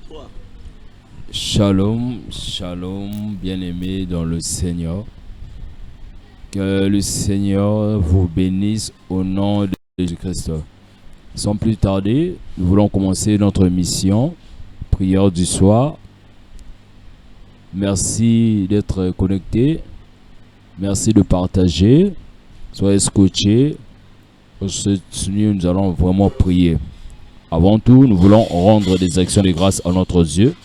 Toi. Shalom, shalom, bien-aimés dans le Seigneur. Que le Seigneur vous bénisse au nom de Jésus-Christ. Sans plus tarder, nous voulons commencer notre mission, prière du soir. Merci d'être connectés. Merci de partager. Soyez scotchés. Nous allons vraiment prier. Avant tout, nous voulons rendre des actions de grâce à notre Dieu.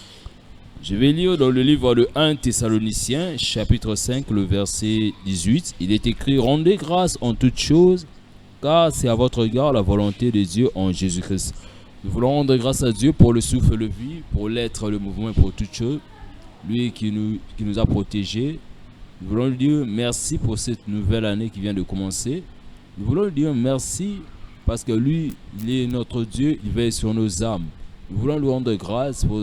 Je vais lire dans le livre de 1 Thessaloniciens, chapitre 5, le verset 18. Il est écrit « Rendez grâce en toutes choses, car c'est à votre égard la volonté de Dieu en Jésus-Christ. » Nous voulons rendre grâce à Dieu pour le souffle, le vie, pour l'être, le mouvement et pour toutes choses. Lui qui nous a protégés. Nous voulons lui dire merci pour cette nouvelle année qui vient de commencer. Nous voulons lui dire merci parce que lui, il est notre Dieu, il veille sur nos âmes. Nous voulons lui rendre grâce pour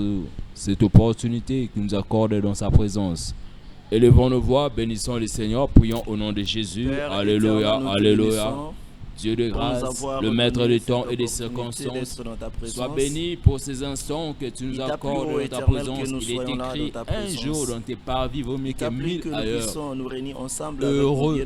cette opportunité qu'il nous accorde dans sa présence. Élevons nos voix, bénissons le Seigneur, prions au nom de Jésus. Père Alléluia, éternel, alléluia. Dieu de grâce, le maître des temps et des circonstances, sois béni pour ces instants que tu nous accordes dans ta présence. Il est écrit un jour dans tes parvis vaut mieux que 1000 ailleurs. Heureux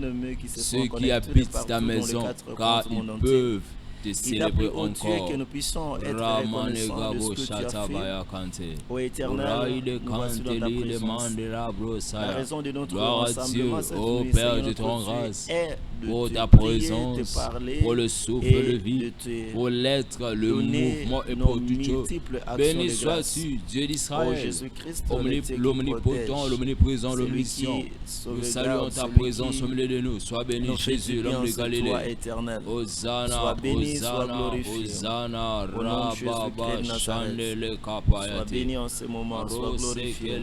ceux qui habitent ta maison, car ils peuvent te célébrer encore. Que nous puissions être reconnaissants de ce que tu as fait. Ô Éternel, nous voici dans ta présence. La raison de notre rassemblement cette nuit, Père, Seigneur, je te rends notre grâce Dieu, est pour de ta te prier, présence, te parler pour le souffle, et le vie, de te pour l'être, le donner mouvement et nos pour toutes choses. multiples actions Béni de grâce. sois-tu, Dieu Ô d'Israël, Jésus-Christ, le Dieu qui l'omnipotent, protège, l'omniprésent, celui l'omniscient. qui Nous sauvegarde, saluons ta celui présence qui au milieu de nous. Sois béni, nous fait Jésus, du bien, l'homme de c'est Galilée. toi, éternel. Hosanna, Sois béni, sois Hosanna, glorifié. Hosanna, Au nom de Jésus-Christ Rababa, de Nazareth. Chandele, Sois Kapayate. béni en ce moment, sois glorifié.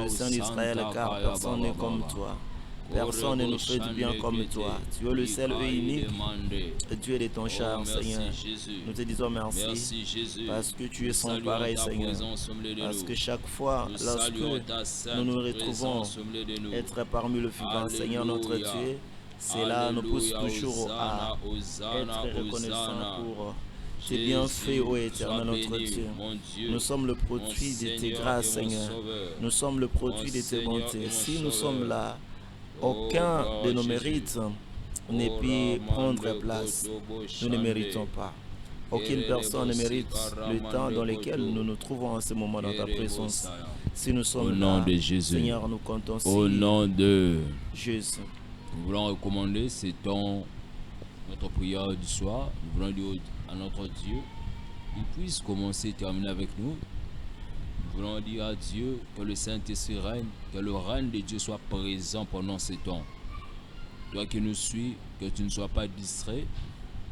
Le Saint d'Israël, car personne n'est comme toi. Personne ne nous fait du bien comme toi. Tu es le seul et unique. Dieu de ton charme, Seigneur. Nous te disons merci. Merci Jésus. Parce que tu es sans pareil, Seigneur. Parce que chaque fois, lorsque nous nous retrouvons être parmi le vivant, Seigneur notre Dieu, cela nous pousse toujours à être reconnaissants pour tes bienfaits, ô Éternel notre Dieu. Nous sommes le produit de tes grâces, Seigneur. Nous sommes le produit de tes bontés. Si nous sommes là, aucun de nos mérites ne peut prendre place. Nous ne méritons pas. Aucune personne ne mérite le temps dans lequel nous nous trouvons en ce moment dans ta présence. Si nous sommes Au nom là, de Jésus. Seigneur, nous comptons Au sur nom de Jésus. Nous voulons recommander notre prière du soir. Nous voulons dire à notre Dieu qu'il puisse commencer et terminer avec nous. Nous voulons dire à Dieu que le Saint-Esprit règne, que le règne de Dieu soit présent pendant ces temps. Toi qui nous suis, que tu ne sois pas distrait.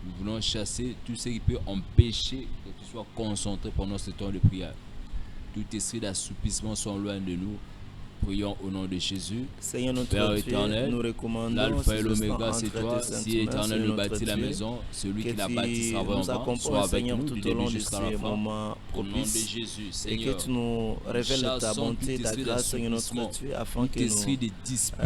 Nous voulons chasser tout ce qui peut empêcher que tu sois concentré pendant ce temps de prière. Tout esprit d'assoupissement soit loin de nous. Prions au nom de Jésus. Seigneur notre Père Dieu, éternel, nous recommandons l'alpha et ce l'oméga, instant c'est entre toi. tes saintes Si mains, éternel Seigneur nous notre bâtit la Dieu, maison, celui que qui la tu bâtit sera nous vraiment, soit accompagnes, avec Seigneur, nous du tout au long début de jusqu'à la ces fin. moments Au nom de propices. Jésus, Et que Seigneur, tu nous révèles ta chassons bonté, tout ta esprit grâce, Seigneur notre d'assoupissement, Dieu, afin tout que nous esprit de disputes,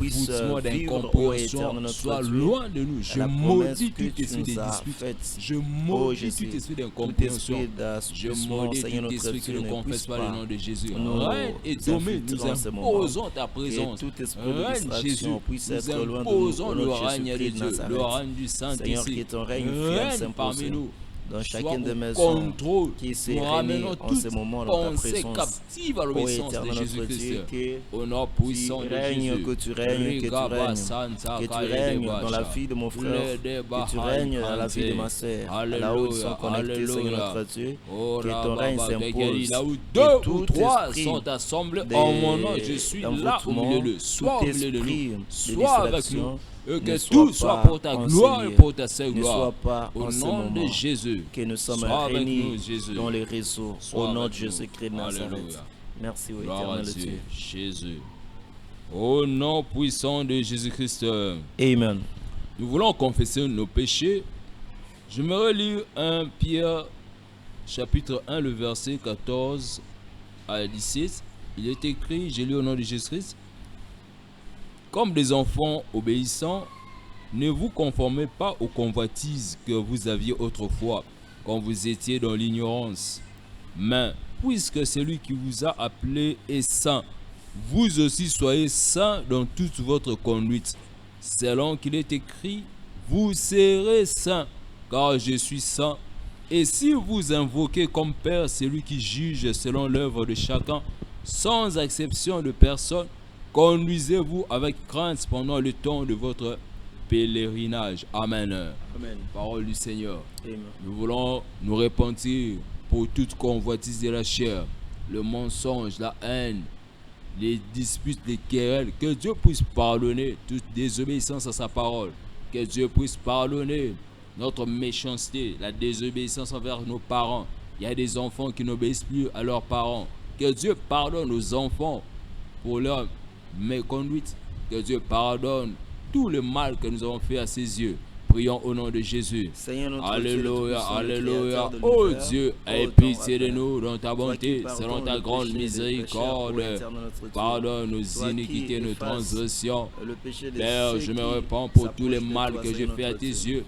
puissions d'envoûtement, vivre, ô d'incompréhension, Éternel notre soit Dieu, loin de nous. Je la promesse maudis que tout tu esprit de nous as disputes. faite. Je Ô maudis Jésus, tout esprit tout d'incompréhension. esprit Je d'assoupissement, maudis Seigneur tout notre esprit qui Dieu, ne ne confesse puisse pas le pas nom de Jésus. nous Règne et domine, nous infiltrer en ce moment. imposons ta Que présence. tout esprit de Règne Jésus, distraction puisse être nous loin de nous. imposons Au le nom de règne de Jésus-Christ de Dieu, le Nazareth. règne du Seigneur, Saint-Esprit. que ton règne Règne s'impose parmi nous. dans Sois chacune des au maisons contrôle. qui se Nous ramenons réunissent en toute ce moment dans ta pensée présence. captive à Ô l'obéissance de Éternel notre Jésus-Christ. Dieu, que Au nom tu puissant de règnes, Jésus. que tu règnes, que tu règnes. Que tu règnes dans la vie de mon frère, que tu règnes dans la vie de ma soeur, là où ils sont connectés, Seigneur notre Dieu, que ton règne s'impose. Là où Que deux ou tout trois esprit sont assemblés en mon nom, je suis là au milieu d'eux. Sois au tout milieu de esprit nous, de sois avec nous. distraction Et ne que soit tout soit pas pour ta enseigné, gloire et pour ta seule ne gloire. soit pas Au en ce nom de moment Jésus, que nous sommes sois avec réunis nous, Jésus. dans les réseaux, Sois au nom de avec nous. Jésus-Christ de Nazareth. Alléluia. Merci, ô Gloire à éternel Dieu, Dieu. Jésus. Au nom puissant de Jésus-Christ, Amen. nous voulons confesser nos péchés. Je me relis 1 Pierre chapitre 1, le verset 14 à 17. Il est écrit, j'ai lu au nom de Jésus-Christ, comme des enfants obéissants, ne vous conformez pas aux convoitises que vous aviez autrefois, quand vous étiez dans l'ignorance. Mais puisque celui qui vous a appelé est saint, vous aussi soyez saints dans toute votre conduite. Selon qu'il est écrit, vous serez saints, car je suis saint. Et si vous invoquez comme Père celui qui juge selon l'œuvre de chacun, sans exception de personne, conduisez-vous avec crainte pendant le temps de votre pèlerinage. Amen. Amen. Parole du Seigneur. Amen. Nous voulons nous repentir pour toute convoitise de la chair, le mensonge, la haine, les disputes, les querelles. Que Dieu puisse pardonner toute désobéissance à sa parole. Que Dieu puisse pardonner notre méchanceté, la désobéissance envers nos parents. Il y a des enfants qui n'obéissent plus à leurs parents. Que Dieu pardonne aux enfants pour leur méconduite. Que Dieu pardonne tout le mal que nous avons fait à ses yeux. Prions au nom de Jésus. Seigneur, Alléluia, alléluia. Oh Dieu, aie pitié de nous dans ta bonté, selon ta grande miséricorde. Pardonne nos iniquités, nos transgressions. Père, je me repens pour tous les mal que j'ai fait à tes yeux.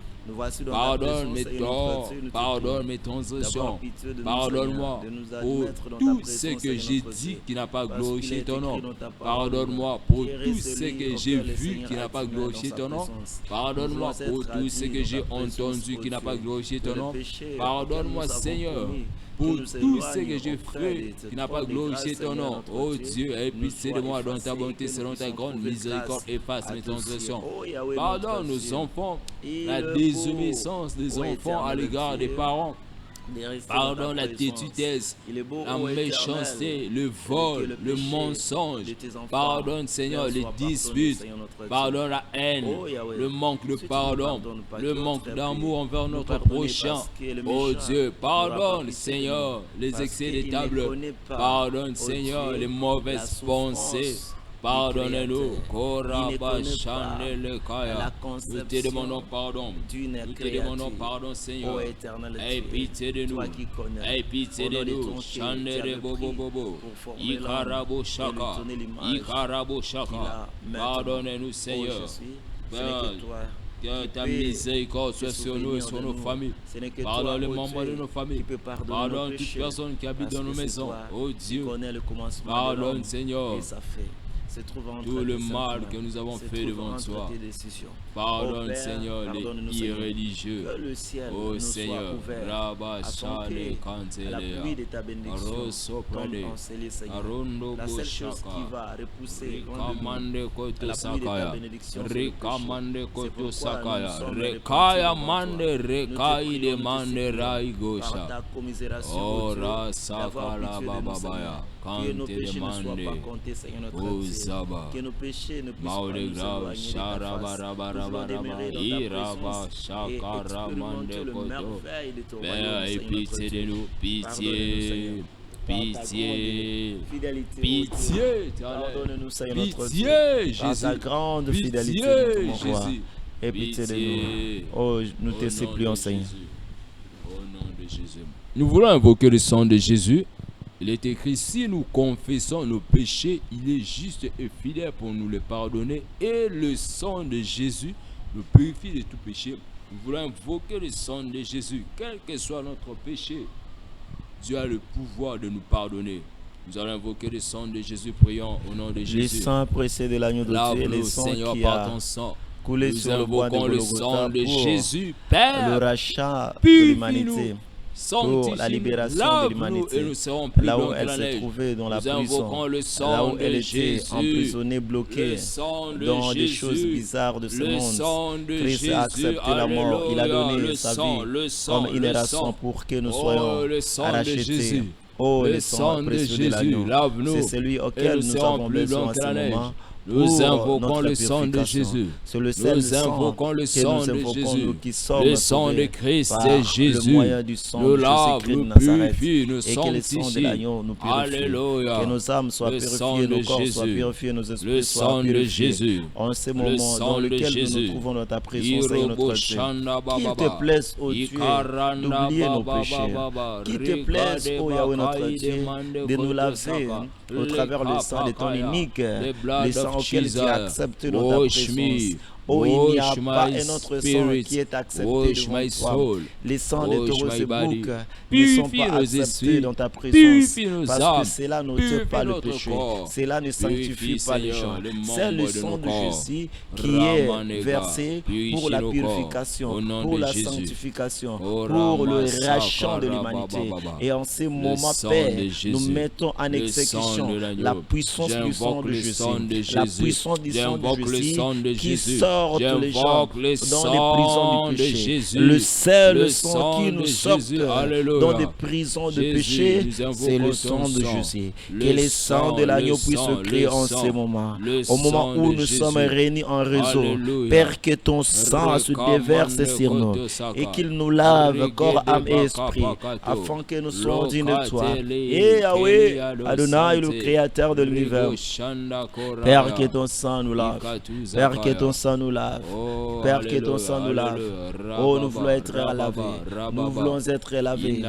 Pardonne mes torts, pardonne mes transgressions, pardonne-moi pour tout ce que j'ai dit qui n'a pas glorifié ton nom. Pardonne-moi pour tout ce que j'ai vu qui n'a pas glorifié ton nom. Pardonne-moi pour tout ce que j'ai entendu qui n'a pas glorifié ton nom. Pardonne-moi, Seigneur, pour tout ce que j'ai fait qui n'a pas glorifié ton nom. Oh Dieu, aie pitié de moi dans ta bonté, selon ta grande miséricorde, efface mes transgressions. Pardonne nos enfants, la désobéissance des enfants à l'égard des parents. Pardonne la tétutesse, la méchanceté, le vol, le mensonge. Pardonne, Seigneur, les disputes. Pardonne la haine, le manque de pardon, le manque d'amour envers notre prochain. Oh Dieu, pardonne, Seigneur, les excès des tables. Pardonne, Seigneur, les mauvaises pensées. Pardonnez-nous. Nous te demandons pardon. Nous te demandons pardon, Seigneur. Aie pitié de nous. Aie pitié de nous. Chandere bobo bobo. Ikarabo shaka. Ikarabo shaka. Pardonnez-nous, Seigneur. Que ta miséricorde soit sur nous et sur nos familles. Pardonne les membres de nos familles. Pardonne toute personne qui habite dans nos maisons. Oh Dieu. Pardonne, Seigneur, tout le mal que nous avons fait devant toi. Pardonne, Seigneur, les irréligieux. Oh Seigneur, Rabba Shale Kantelea, Rosso Prade, Arondo Boshaka, Rikamande Koto Sakaya, Rikamande Koto Sakaya, Rekaya Mande, Rekai de Mande Rai Gosha, Ora Sakala Bababaya, Kante de Mande, O Zaba, Maude Grave, Sharabarabaraba. Iraba Shakara Mande Koto. Père, aie pitié de nous, pitié, pitié, pitié, pardonne-nous, Seigneur notre Dieu, par ta grande fidélité, Jésus. Aie pitié de nous. Oh, nous te supplions, Seigneur. Au nom de Jésus. Nous voulons invoquer le sang de Jésus. Il est écrit, si nous confessons nos péchés, il est juste et fidèle pour nous les pardonner. Et le sang de Jésus nous purifie de tout péché. Nous voulons invoquer le sang de Jésus. Quel que soit notre péché, Dieu a le pouvoir de nous pardonner. Nous allons invoquer le sang de Jésus. Prions au nom de Jésus. Le sang précieux de l'agneau de Dieu, le sang Seigneur, qui par a ton sang. coulé Nous sur le bois de invoquons le sang de Golgotha Jésus, Père. le rachat de Purifie-nous. l'humanité, pour la libération de l'humanité, là où elle se trouvait dans la prison, là où elle était emprisonnée, bloquée dans des choses bizarres de ce monde. Christ a accepté la mort, il a donné sa vie comme une rançon pour que nous soyons rachetés. Oh, le sang précieux de l'agneau, c'est celui auquel nous avons besoin en ce moment. Nous invoquons le sang de Jésus. C'est le seul sang que nous invoquons, nous qui sommes le sang de Christ et Jésus. Le moyen du sang nous de lave, Jésus-Christ nous de Nazareth. purifie, nous Et que le sang de l'agneau nous purifie. Alléluia. Que nos âmes soient purifiées, nos corps soient purifiés, nos esprits soient purifiés. En ce moment dans lequel nous nous trouvons dans ta présence, Seigneur notre Dieu. Qu'il te plaise, ô Dieu, d'oublier nos péchés. Qu'il te plaise, ô Yahweh notre Dieu, de nous laver au travers le sang de ton unique, le sang auquel tu as accepté dans ta présence. Oh, il n'y a pas un autre sang qui est accepté devant toi. Les sangs des taureaux et boucs ne sont pas acceptés dans ta présence, parce que cela n'ôte pas le péché, cela ne sanctifie pas les gens. C'est le sang de Jésus qui est versé pour la purification, pour la sanctification, pour le rachat de l'humanité. Et en ce moment, Père, nous mettons en exécution la puissance du sang de Jésus, la puissance du sang de Jésus qui sort les gens dans les prisons du péché. Le seul sang qui nous sort dans des prisons de péché, c'est le sang de Jésus. Que les sangs de l'agneau puissent se créer en ce moment. Au moment où nous sommes réunis en réseau, Père, que ton sang se déverse sur nous et qu'il nous lave corps, âme et esprit, afin que nous soyons dignes de toi. Et Yahweh, Adonai, le créateur de l'univers, Père, que ton sang nous lave. Père, que ton sang nous lave. Père, que ton sang nous lave. Oh, nous voulons être lavés. Nous voulons être lavés.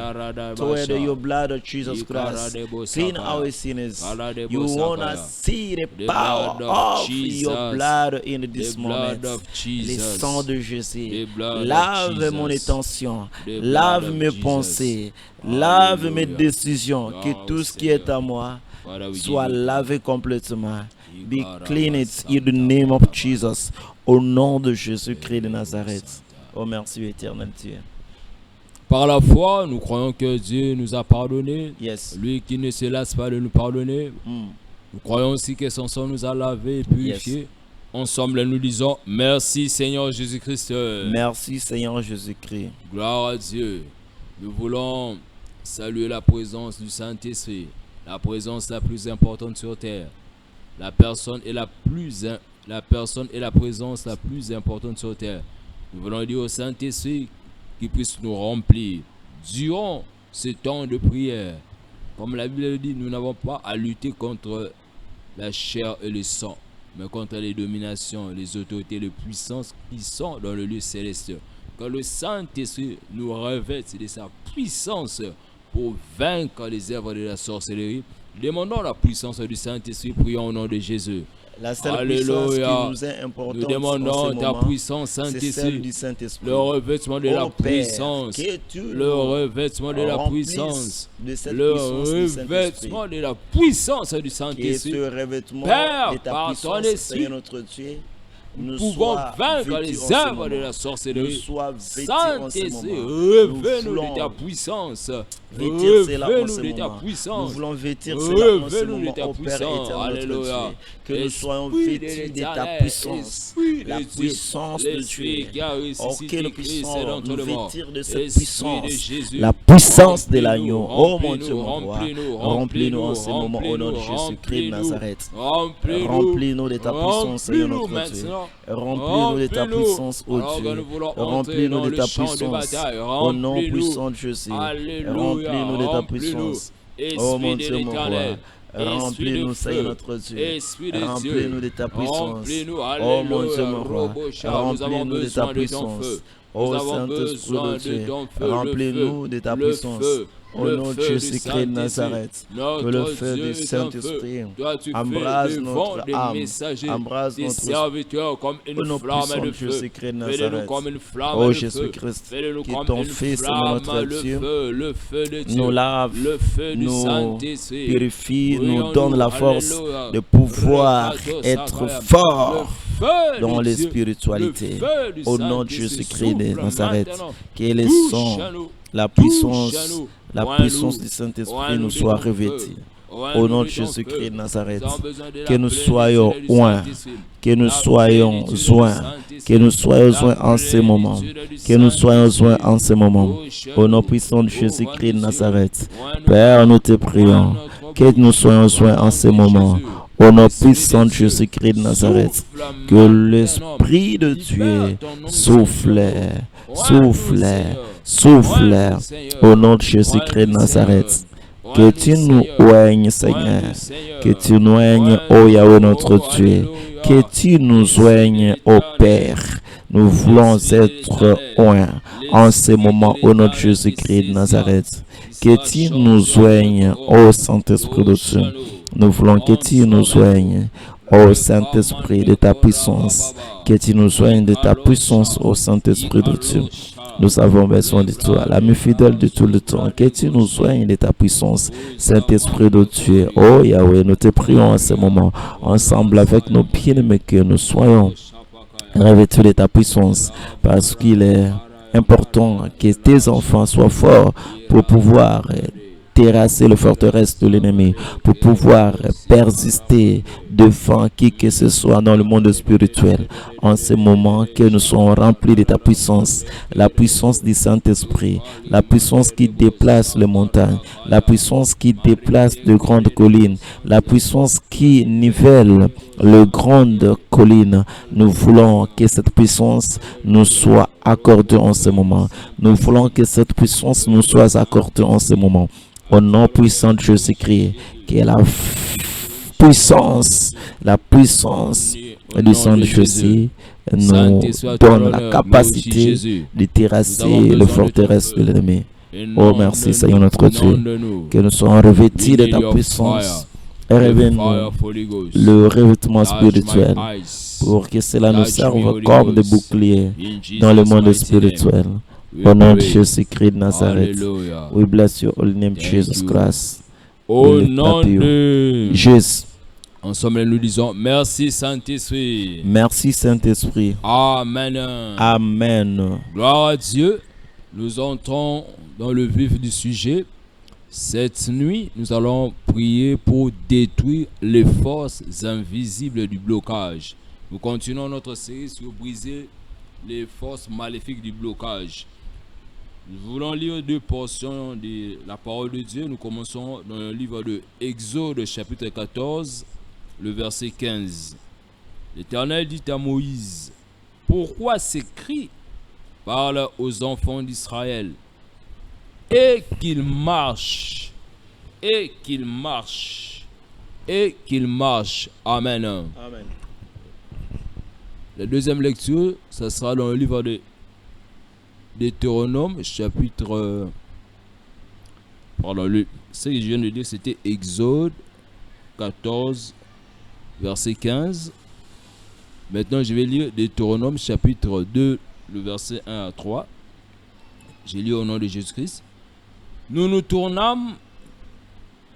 Toward your blood of Jesus Christ, clean our sinners. You want to see the power of your blood in this moment. Le sang de Jésus. Lave mon intention. Lave mes pensées. Lave mes décisions. Que tout ce qui est à moi soit lavé complètement. Be cleansed in the name of Jesus. Au nom de Jésus-Christ de Nazareth. Oh, merci éternel Dieu. Par la foi, nous croyons que Dieu nous a pardonné. Yes. Lui qui ne se lasse pas de nous pardonner. Nous croyons aussi que son sang nous a lavés et purifiés. Yes. Ensemble, nous disons merci Seigneur Jésus-Christ. Merci Seigneur Jésus-Christ. Gloire à Dieu. Nous voulons saluer la présence du Saint-Esprit, la présence la plus importante sur terre. La personne est la présence la plus importante sur terre. Nous voulons dire au Saint-Esprit qu'il puisse nous remplir durant ce temps de prière. Comme la Bible dit, nous n'avons pas à lutter contre la chair et le sang, mais contre les dominations, les autorités, les puissances qui sont dans le lieu céleste. Que le Saint-Esprit nous revête de sa puissance pour vaincre les œuvres de la sorcellerie. Demandons la puissance du Saint-Esprit, prions au nom de Jésus. La seule puissance qui nous est importante, nous demandons ta puissance, Saint-Esprit, le revêtement de la puissance, le revêtement de la puissance, le revêtement de la puissance du Saint-Esprit. Père, par ton esprit, nous pouvons vaincre les œuvres de la sorcellerie. Saint-Esprit, revêt-nous de ta puissance. Revêt-nous de ta puissance. Nous voulons vêtir cela en ce moment, ô Père éternel, Alléluia. Que nous soyons vêtus de ta puissance. La puissance de Dieu. Oh, que nous puissions nous vêtir de cette puissance. La puissance de l'agneau. Oh mon Dieu, mon roi. Remplis-nous en ce moment au nom de Jésus-Christ de Nazareth. Remplis-nous de ta puissance, Seigneur notre Dieu. Remplis-nous de ta puissance, ô Dieu. Remplis-nous de ta puissance. Au nom puissant de Jésus. Remplis-nous de ta puissance. Oh mon Dieu, mon roi. Remplis-nous, Seigneur notre Dieu. Remplis-nous de ta puissance. Oh mon Dieu, mon roi. Remplis-nous de ta puissance. Oh Saint-Esprit de Dieu. Remplis-nous de ta puissance. Au nom de Jésus-Christ de Nazareth, que le feu du Saint-Esprit embrase notre âme, embrase notre serviteurs comme une flamme de feu. Jésus-Christ de Nazareth. Oh Jésus-Christ, qui est ton Fils, notre Dieu, nous lave, nous purifie, nous donne la force de pouvoir être fort dans les spiritualités. Au nom de Jésus-Christ de Nazareth, que les sons, la puissance du Saint-Esprit nous soit revêtie. Au nom de Jésus-Christ de Nazareth, que nous soyons oints, que nous soyons joints, que nous soyons joints en ce moment, que nous soyons joints en ce moment. Au nom puissant de Jésus-Christ de Nazareth, Père, nous te prions, que nous soyons joints en ce moment. Au nom puissant de Jésus-Christ de Nazareth, que l'Esprit de Dieu souffle, au nom de Jésus-Christ de Nazareth. Que tu nous oignes, Seigneur. Que tu nous oignes, ô Yahweh notre Dieu. Que tu nous oignes, ô Père. Nous voulons être oints en ce moment, au nom de Jésus-Christ de Nazareth. Que tu nous oignes, ô Saint-Esprit de Dieu. Nous voulons que tu nous oignes, ô Saint-Esprit, de ta puissance. Que tu nous soignes de ta puissance, ô Saint-Esprit de Dieu. Nous avons besoin de toi, l'ami fidèle de tout le temps. Que tu nous soignes de ta puissance, Saint-Esprit de Dieu. Oh Yahweh, nous te prions en ce moment, ensemble avec nos bien-aimés, que nous soyons revêtus de ta puissance, parce qu'il est important que tes enfants soient forts pour pouvoir terrasser les forteresses de l'ennemi, pour pouvoir persister devant qui que ce soit dans le monde spirituel. En ce moment, que nous soyons remplis de ta puissance, la puissance du Saint-Esprit, la puissance qui déplace les montagnes, la puissance qui déplace de grandes collines, la puissance qui nivelle les grandes collines. Nous voulons que cette puissance nous soit accordée en ce moment. Nous voulons que cette puissance nous soit accordée en ce moment. Au nom puissant de Jésus-Christ, que la puissance du sang de Jésus nous donne la capacité de terrasser les forteresses de l'ennemi. Oh merci Seigneur notre Dieu, que nous soyons revêtus de ta puissance et revêt-nous le revêtement spirituel pour que cela nous serve comme des boucliers dans le monde spirituel. Au nom de Jésus-Christ de Nazareth. We bless your holy name, Jesus Christ. Au nom de Jésus. Ensemble, nous disons merci Saint-Esprit. Merci Saint-Esprit. Amen. Amen. Gloire à Dieu. Nous entrons dans le vif du sujet. Cette nuit, nous allons prier pour détruire les forces invisibles du blocage. Nous continuons notre série sur briser les forces maléfiques du blocage. Nous voulons lire deux portions de la parole de Dieu. Nous commençons dans le livre de Exode, chapitre 14, le verset 15. L'Éternel dit à Moïse: pourquoi ces cris? Parle aux enfants d'Israël, et qu'ils marchent, et qu'ils marchent, et qu'ils marchent. Amen. Amen. La deuxième lecture, ça sera dans le livre de Deutéronome, chapitre... ce que je viens de dire, c'était Exode 14, verset 15. Maintenant, je vais lire Deutéronome, chapitre 2, le verset 1 à 3. J'ai lu au nom de Jésus-Christ. Nous nous tournâmes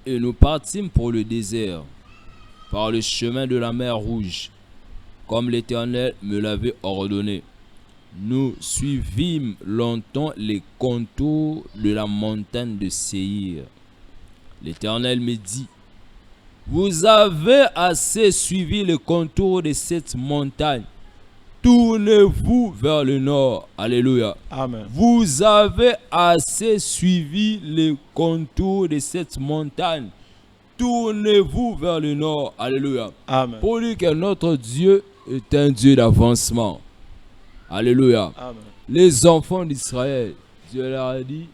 et nous partîmes pour le désert, par le chemin de la mer Rouge, comme l'Éternel me l'avait ordonné. Nous suivîmes longtemps les contours de la montagne de Séhir. L'Éternel me dit: vous avez assez suivi le contour de cette montagne. Tournez-vous vers le nord. Alléluia. Amen. Vous avez assez suivi le contour de cette montagne. Tournez-vous vers le nord. Alléluia. Amen. Pour dire que notre Dieu est un Dieu d'avancement. Alléluia. Amen. Les enfants d'Israël, Dieu leur a dit: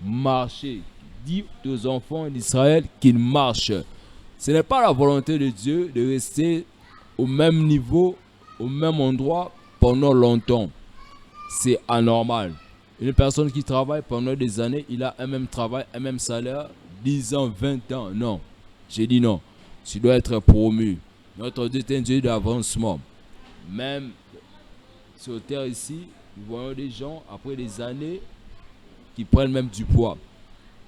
marchez. Dis aux enfants d'Israël qu'ils marchent. Ce n'est pas la volonté de Dieu de rester au même niveau, au même endroit pendant longtemps. C'est anormal. Une personne qui travaille pendant des années, il a un même travail, un même salaire, 10 ans, 20 ans. Non. J'ai dit non. Tu dois être promu. Notre Dieu est un Dieu d'avancement. Même sur terre ici, nous voyons des gens, après des années, qui prennent même du poids.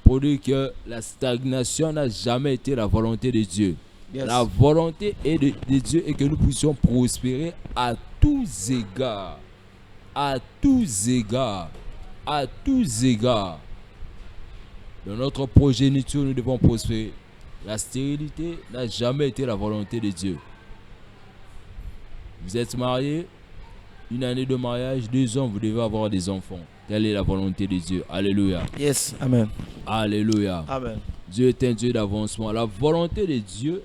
Pour dire que la stagnation n'a jamais été la volonté de Dieu. Yes. La volonté de Dieu est que nous puissions prospérer à tous égards. À tous égards. À tous égards. Dans notre progéniture, nous devons prospérer. La stérilité n'a jamais été la volonté de Dieu. Vous êtes mariés, une année de mariage, 2 ans, vous devez avoir des enfants. Telle est la volonté de Dieu. Alléluia. Yes. Amen. Alléluia. Amen. Dieu est un Dieu d'avancement. La volonté de Dieu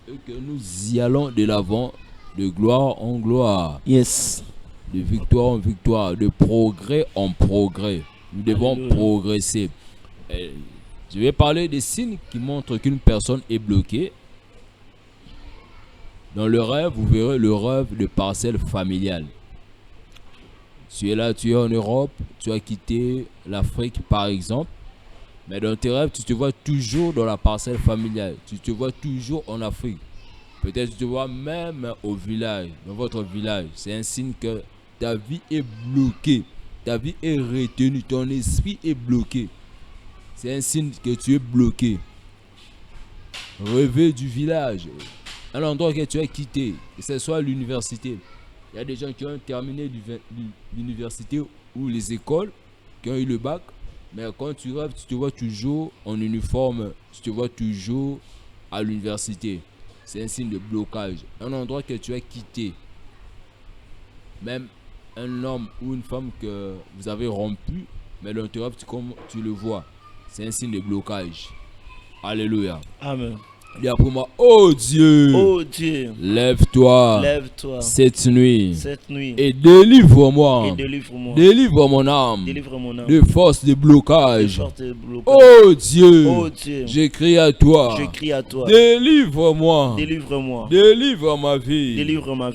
est que nous y allons de l'avant, de gloire en gloire. Yes. De victoire en victoire, de progrès en progrès. Nous devons progresser. Et je vais parler des signes qui montrent qu'une personne est bloquée. Dans le rêve, vous verrez le rêve de parcelle familiale. Tu es là, tu es en Europe, tu as quitté l'Afrique par exemple. Mais dans tes rêves, tu te vois toujours dans la parcelle familiale. Tu te vois toujours en Afrique. Peut-être tu te vois même au village, dans votre village. C'est un signe que ta vie est bloquée. Ta vie est retenue. Ton esprit est bloqué. C'est un signe que tu es bloqué. Rêver du village. Un endroit que tu as quitté. Que ce soit l'université. Il y a des gens qui ont terminé l'université ou les écoles, qui ont eu le bac. Mais quand tu rêves, tu te vois toujours en uniforme. Tu te vois toujours à l'université. C'est un signe de blocage. Un endroit que tu as quitté. Même un homme ou une femme que vous avez rompu, mais dans tes rêves, tu le vois. C'est un signe de blocage. Alléluia. Amen. Dis après moi, oh Dieu, lève-toi, cette nuit, et délivre-moi, délivre mon âme, de force de blocage. Oh Dieu, j'écris à toi, délivre-moi, délivre ma vie,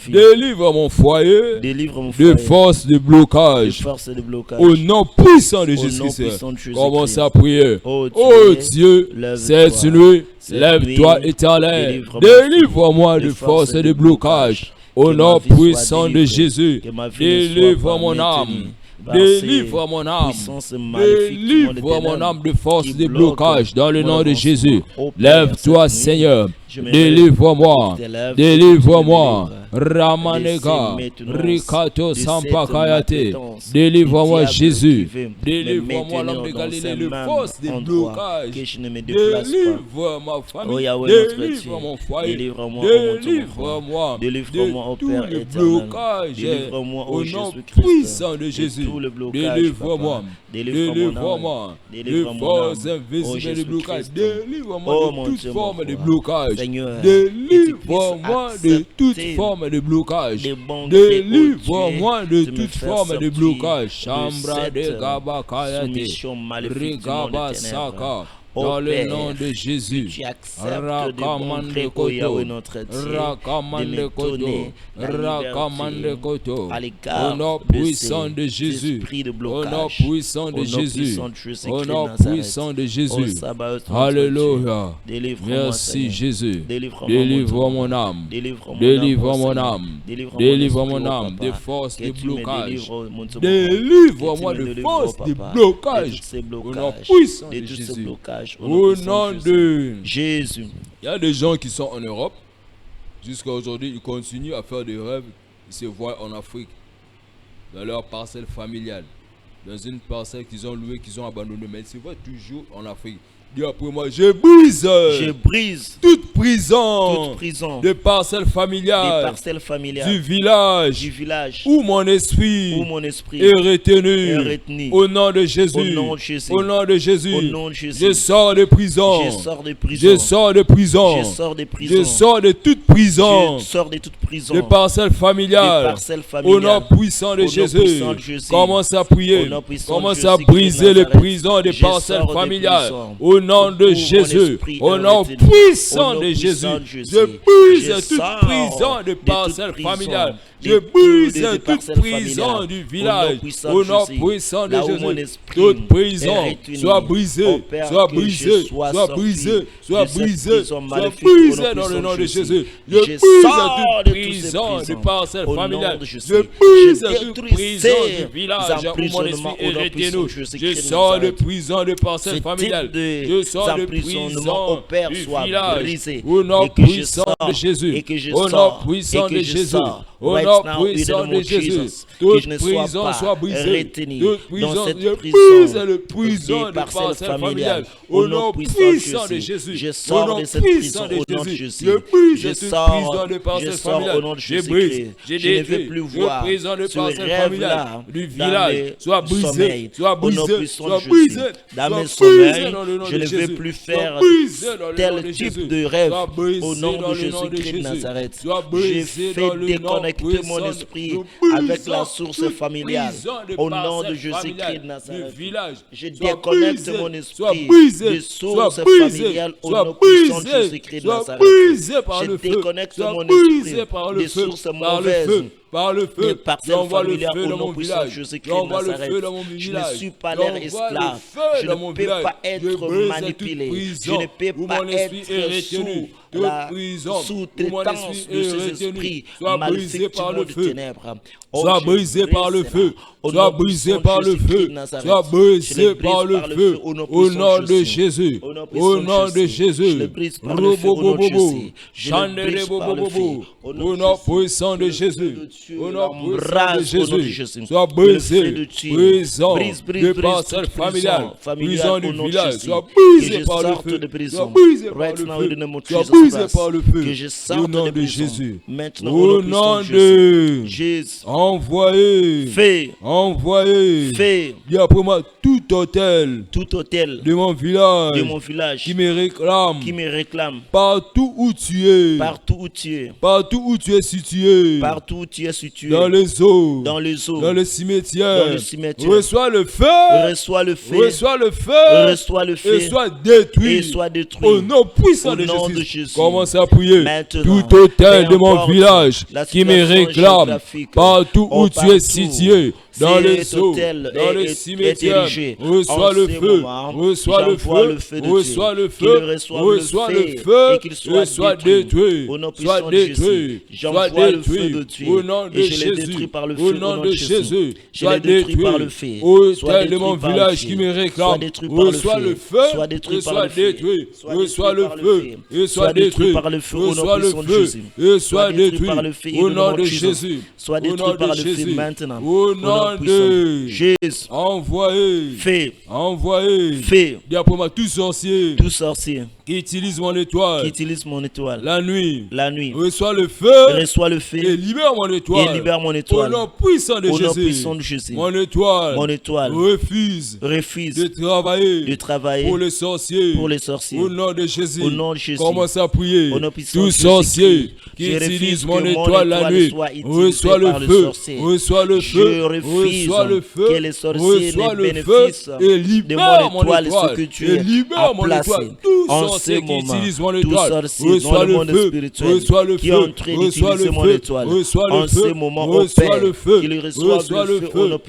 délivre mon foyer, de force de blocage. Au nom puissant de Jésus-Christ, commence à prier. Oh Dieu, cette nuit, lève-toi, Éternel, délivre-moi de force et de blocage. Au nom puissant de Jésus, délivre mon âme. Délivre mon âme. Délivre mon âme de force de blocage dans le nom de Jésus. Lève-toi, Seigneur. Délivre-moi. Délivre-moi. Ramanega. Rikato Sampakayate. Délivre-moi, Jésus. Délivre-moi, l'homme de Galilée, de force de blocage. Délivre ma famille. Délivre mon foyer. Délivre-moi. Délivre-moi, de tout le blocage. Au nom puissant de Jésus. Délivre-moi. Délivre-moi. De forces invisibles de blocage. Délivre-moi de toute forme de blocage. Délivre-moi de toute forme de blocage. Délivre-moi de toute forme de blocage. Chambra de Gaba Kayate. Rigaba Saka. Dans le nom de Jésus, Rakamande Koto, Rakamande Koto, Rakamande Koto, au nom puissant de Jésus, au nom puissant de Jésus, au nom puissant de Jésus. Alléluia. Merci Jésus. Délivre mon âme, délivre mon âme, délivre mon âme des forces de blocage. Délivre-moi de forces de blocage. Au nom puissant de Jésus. Au nom de Jésus. Il y a des gens qui sont en Europe. Jusqu'à aujourd'hui, ils continuent à faire des rêves. Ils se voient en Afrique, dans leur parcelle familiale, dans une parcelle qu'ils ont louée, qu'ils ont abandonnée. Mais ils se voient toujours en Afrique. Dis après moi, je brise toute prison de parcelles familiales, du village où mon esprit est retenu. Au nom de Jésus, au nom de Jésus, je sors de prison, je sors de prison, je sors de toute prison, de parcelles familiales. Au nom puissant de Jésus, commence à prier, commence à briser les prisons des parcelles familiales. Au nom de Jésus, au nom puissant de Jésus, je brise toute prison de parcelles familiales. Je brise toute prison du village. Au nom puissant de Jésus, toute prison soit brisée, soit brisée, soit brisée, soit brisée, soit brisée dans le nom de Jésus. Je brise toute prison de parcelles familiales. Je brise toute prison du village où mon esprit est retenu. Je sors de prison de parcelles familiales. Je sors de prison du village. Au nom puissant de Jésus. Au nom puissant de Jésus. Au nom puissant de Jésus, toute prison soit brisée. Toute prison, je brise le prison de parcelles familiales. Au nom puissant de Jésus, au nom puissant de Jésus, je brise toute prison de parcelles familiales. Je brise, je détruis toute prison de parcelles familiales du village. Soit brisé, soit brisé, soit brisé. Dans mes sommeils, je ne veux plus faire tel type de rêve. Au nom de Jésus-Christ de Nazareth, je fais déconnecter mon esprit avec la source familiale. Au nom de Jésus-Christ de Nazareth, je déconnecte mon esprit de source familiale. Au nom puissant de Jésus-Christ de Nazareth, je déconnecte mon esprit de sources mauvaises. par le feu. J'envoie le feu dans mon village. J'envoie le feu dans mon village. Je ne suis pas leur esclave. Je ne peux pas être manipulé. Je ne peux pas être sous la sous-traitance de ces esprits maléfiques du ténèbres. Sois brisé par le feu. Sois brisé par le feu. Sois brisé par le feu. Au nom de Jésus. Au nom de Jésus. Au nom puissant de Jésus. Au nom puissant de Jésus. Sois brisé. Prison de parcelle familiale. Prison du village. Sois brisé par le feu. Sois brisé par le feu. Sois brisé par le feu. Au nom de Jésus. Au nom de Jésus. Envoyez, dis après moi tout hôtel de mon village, qui me réclame, partout où tu es, situé, dans les eaux, dans le cimetière, reçois le feu, et sois détruit, au nom puissant de Jésus. Commence à prier. Tout hôtel de mon village qui me réclame, partout où tu es situé, dans les eaux, dans le cimetière, reçois le feu, reçois le feu, reçois le feu, reçois le feu, et sois détruit, sois détruit, sois détruit, au nom de Jésus, au nom de Jésus, sois détruit, au tel de mon village qui me réclame, reçois le feu, et sois détruit, reçois le feu, et sois détruit, reçois le feu, et sois détruit, au nom de Jésus, sois détruit par le feu maintenant. Au nom de Jésus. Envoyez. Dis après moi, tout sorcier qui utilise mon étoile, la nuit, reçoit le feu, et libère mon étoile, au nom puissant de Jésus. Mon étoile refuse de travailler pour les sorciers, au nom de Jésus. Commence à prier. Tout sorcier qui utilise mon étoile la nuit, reçoit le feu, reçoit le feu, reçoit le feu, reçoit le feu, et libère mon étoile, et libère mon étoile. Tout sorcier qui utilise mon étoile, reçoit le feu, reçoit le feu, reçoit le feu, reçoit le feu, reçoit le feu,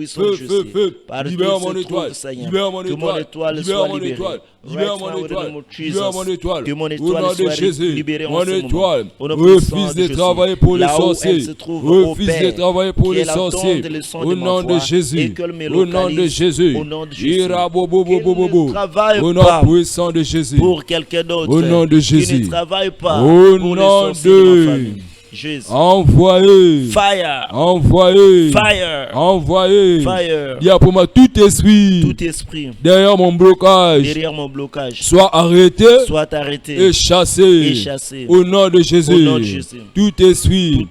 reçoit le feu, libère mon étoile, libère mon étoile, libère mon étoile. Libère mon étoile, libère mon étoile, au nom de Jésus. Mon étoile refuse de travailler pour les sorciers, refuse de travailler pour les sorciers, au nom de Jésus, au nom de Jésus. Au nom puissant de Jésus, pour quelqu'un d'autre, au nom de Jésus, qui ne travaille pas au pour les nom sorciers de ma famille. de Jésus. Envoyez, Fire. envoyez, Fire. envoyez. Fire. Dis pour moi, tout esprit derrière mon blocage, soit arrêté, et chassé, au nom de Jésus. Tout esprit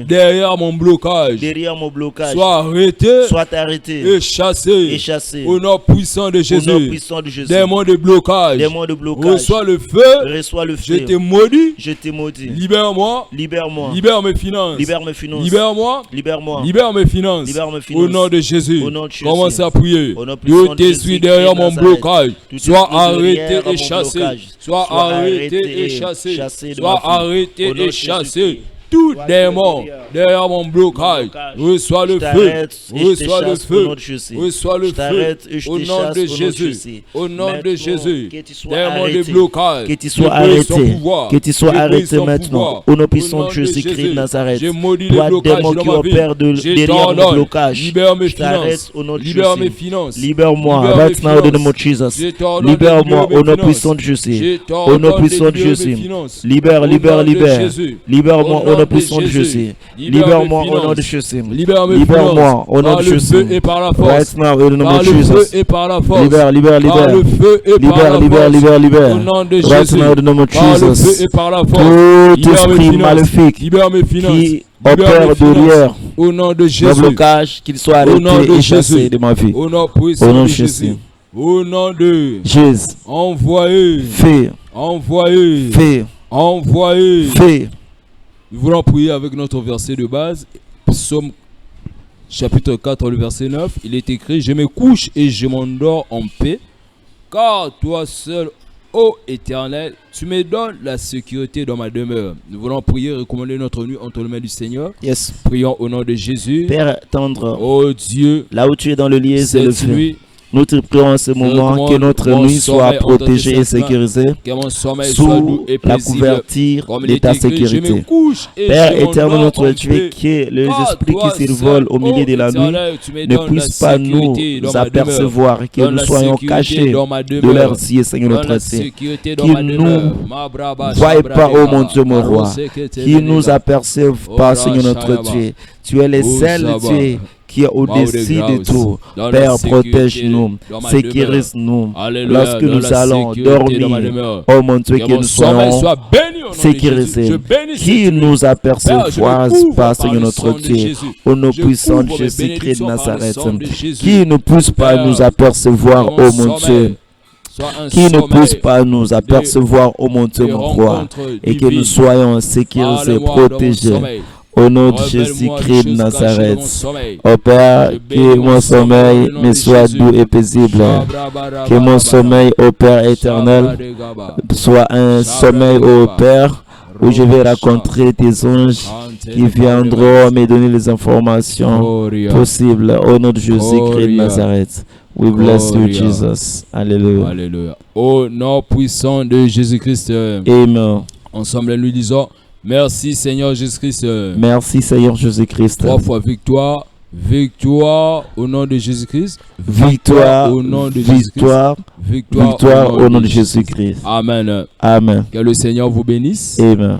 derrière mon blocage, soit arrêté, et chassé, au nom puissant de Jésus. Démon de blocage, reçois le feu, je te maudis, libère-moi, libère mes finances, libère-moi, libère mes finances, au nom de Jésus. Commence à prier. Tout esprit derrière mon blocage, soit arrêté et chassé, soit arrêté et chassé, soit arrêté et chassé. Tout démon derrière mon blocage, reçois le feu, reçois le feu, reçois le feu, au nom de Jésus, au nom de Jésus. Démon de blocage, que tu sois arrêté maintenant, au nom puissant de Jésus-Christ de Nazareth. Toi, démon qui opère derrière mon blocage, libère mes finances, libère mes finances, libère-moi, right now in the name of Jesus. Libère-moi au nom puissant de Jésus, au nom puissant de Jésus. Libère, libère-moi au nom puissant de Jésus. Libère-moi au nom de Jésus. Libère-moi au nom de Jésus. Right now in the name of Jesus. Libère. Libère. Right now in the name of Jesus. Tout esprit maléfique qui opère derrière au nom de Jésus, le blocage, qu'il soit arrêté et chassé de ma vie. Au nom de Jésus. Au nom de Jésus. Envoyez. Nous voulons prier avec notre verset de base, Psaume chapitre 4, le verset 9. Il est écrit: je me couche et je m'endors en paix, car toi seul, Ô Éternel, tu me donnes la sécurité dans ma demeure. Nous voulons prier, recommander notre nuit entre les mains du Seigneur. Yes. Prions au nom de Jésus. Père tendre, ô Dieu, là où tu es dans le lieu cette élevé, nuit, nous te prions en ce moment que notre nuit soit protégée et sécurisée sous la couverture de ta sécurité. Père éternel, notre Dieu, que les esprits qui s'envolent au milieu de la nuit ne puissent pas nous apercevoir, que nous soyons cachés de leurs yeux, Seigneur notre Dieu. Qu'ils ne nous voient pas, ô mon Dieu, mon roi. Qu'ils ne nous aperçoivent pas, Seigneur notre Dieu. Tu es le seul Dieu qui est au-dessus de tout. Père, protège-nous, sécurise-nous lorsque nous allons dormir. Oh mon Dieu, que nous soyons sécurisés. Qui nous aperçoivent pas, Seigneur notre Dieu, au nom puissant de Jésus-Christ de Nazareth. Qui ne puisse pas nous apercevoir, oh mon Dieu. Qui ne puisse pas nous apercevoir, oh mon Dieu, mon roi. Et que nous soyons sécurisés, protégés. Au nom de Jésus-Christ de Nazareth, ô Père, que mon sommeil me soit doux et paisible. Que mon sommeil, ô Père éternel, soit un sommeil, ô Père, où je vais rencontrer tes anges qui viendront me donner les informations possibles. Au nom de Jésus-Christ de Nazareth. We bless you, Jesus. Alléluia. Alléluia. Au nom puissant de Jésus-Christ. Amen. Ensemble, nous disons. Merci Seigneur Jésus-Christ. Merci Seigneur Jésus-Christ. 3 fois victoire. Victoire au nom de Jésus-Christ. Victoire au nom de Jésus-Christ. Victoire au nom de Jésus-Christ. Amen. Amen. Que le Seigneur vous bénisse. Amen.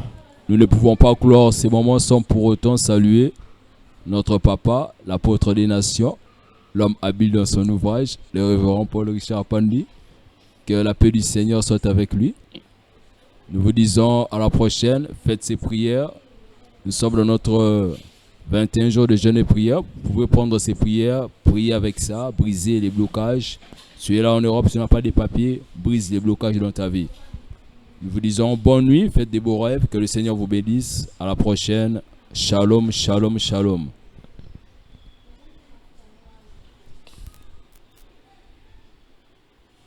Nous ne pouvons pas clore ces moments sans pour autant saluer notre papa, l'apôtre des nations, l'homme habile dans son ouvrage, le révérend Paul Richard Pandi. Que la paix du Seigneur soit avec lui. Nous vous disons à la prochaine, faites ces prières. Nous sommes dans notre 21 jours de jeûne et prière. Vous pouvez prendre ces prières, prier avec ça, briser les blocages. Tu es là en Europe, si tu n'as pas de papiers, brise les blocages dans ta vie. Nous vous disons bonne nuit, faites des beaux rêves, que le Seigneur vous bénisse. À la prochaine. Shalom, shalom, shalom.